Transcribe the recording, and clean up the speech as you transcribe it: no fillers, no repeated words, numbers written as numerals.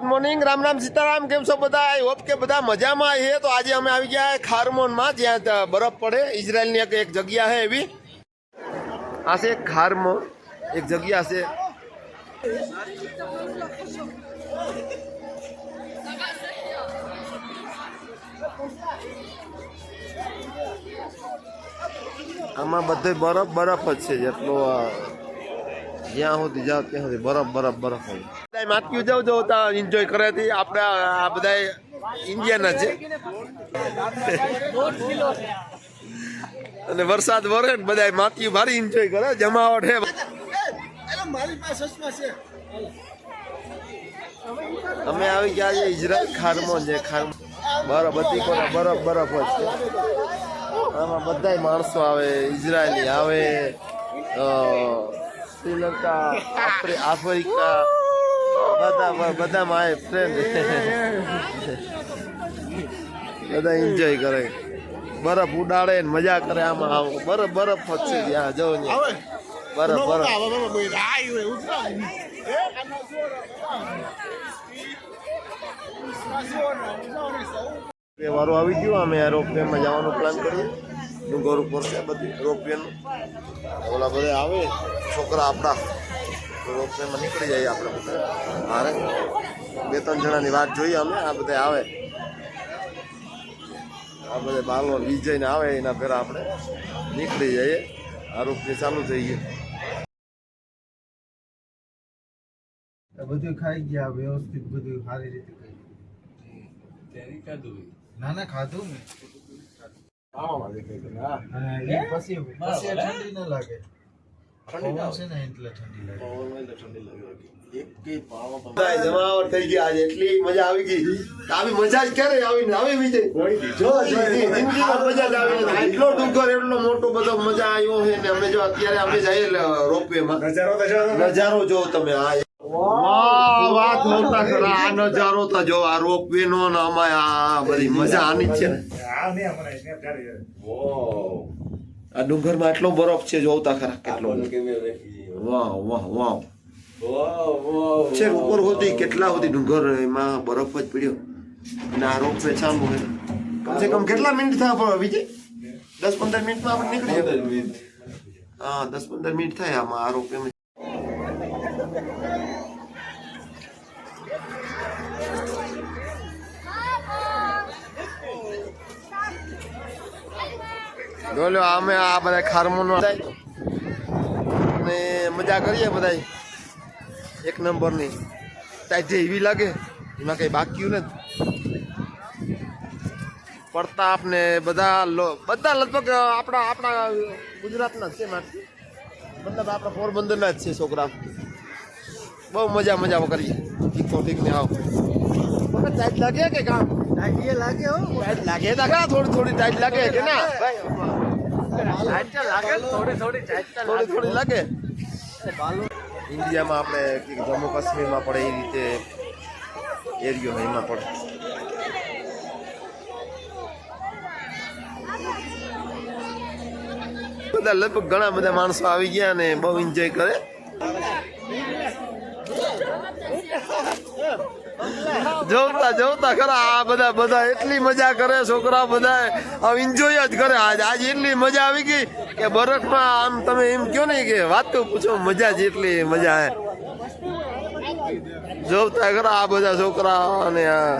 Good morning Ram Ram Sitaram केम छो बधा I hope के बधा मजा में है। तो आज अमे આવી ગયા ખારમોન માં જ્યાં બરફ પડે इजराइल ની एक जगह है एवी आ से खारमोन एक जगह से आमा बधे बरफ बरफ ज छे जेटलो જ્યાં સુધી જાવ ત્યાં સુધી બરફ બરફ બરફ હોય બધા માથ્યુ જાવ જો તા એન્જોય કરે થી આપણે આ બધા ઇન્ડિયાના છે અને વરસાદ વરે ને બધા માથ્યુ ભારી એન્જોય કરે જમાવટ હે મારી પાસે સસમા છે અમે આવી ગયા છે ઇઝરાયલ ખારમોન જે ખારમોન બરફ બધી કોને બરફ બરફ જ છે આમાં બધા માણસો આવે ઇઝરાયલી આવે श्रीलंका आफ्रिका बदा माए फ्रेंड बदा एंजॉय करे बर्फ उड़ाड़े मजा करे आम बर्फ बर्फ है यहाँ जो बर्फ बर्फ वारो आई गयो अमे एरोप्लेन में जवानो प्लान करिए डूंगर ऊपर से बधी एरोप्लेन ओला बधे आवे छोकरा आपड़ा एरोप्लेन में निकली जाए आपणे मारे बे त्रण जणानी वाट जोईए अमे आ बधे आवे आ बधे बालो विजय ने आवे एना पेरा आपणे निकली जाए एरोप्लेन चालू थई गई બધું ખાઈ ગયા વ્યવસ્થિત બધું સારી રીતે ખાઈ તેરી કાદું ના ના ખાધું મેં પછી ઠંડી ન લાગે જમાવટ થઈ ગઈ આજે એટલી મજા આવી ગઈ આવી મજા જ ક્યારે આવીને આવી વિજય જો જિંદગીમાં મજા જ આવી એટલો ડુંગર એટલો મોટો બધો મજા આવ્યો છે ને અમે જો અત્યારે અમે જઈએ રોપવે માં નજારો જો તમે આ વાહ વાત હોતા ખરા આ નજારો તો જો આ રોપવે નો ને અમાય આ બધી મજા આની છે ને આ ડુંગર માં એટલો બરફ છે જોતા ખરા કેટલો વાહ વાહ વાહ છે ઉપર હોતી કેટલા હોતી ડુંગર એમાં બરફ જ પડ્યો અને આ રોપવે ચાલુ છે કમસે કમ કેટલા મિનિટ થાય વિજય 10-15 મિનિટમાં આપણે નીકળી જઈએ હા 10-15 મિનિટ થાય આમાં આ રોપવે બોલો અમે આ બધા ખારમોન ને મજા કરીએ બધા એક નંબરની ટાઈટ એવી લાગે એમાં કઈ બાકી નથી પ્રતાપ ને બધા બધા લગભગ આપણા આપણા ગુજરાતના જ છે મતલબ આપણા પોરબંદરના જ છે છોકરા બહુ મજા મજા કરીએ ઠીક ને આવો ટાઈટ લાગે કે કામ ટાઈટ એ લાગે હો ટાઈટ લાગે તો ખરા થોડી થોડી ટાઈટ લાગે કે ના થોડી લાગે ઇન્ડિયામાં આપણે જમ્મુ કાશ્મીરમાં પડે એ રીતે એરિયો એમાં પડે બધા લગભગ ઘણા બધા માણસો આવી ગયા ને બહુ એન્જોય કરે જોતા જોતા ખરા આ બધા બધા એટલી મજા કરે છોકરા બધા એન્જોય જ કરે આજે એટલી મજા આવી ગઈ કે બરફમાં આમ તમે એમ કહો ને કે વાત તો પૂછો મજા જેટલી મજા હે જોતા ખરા આ બધા છોકરા અને આ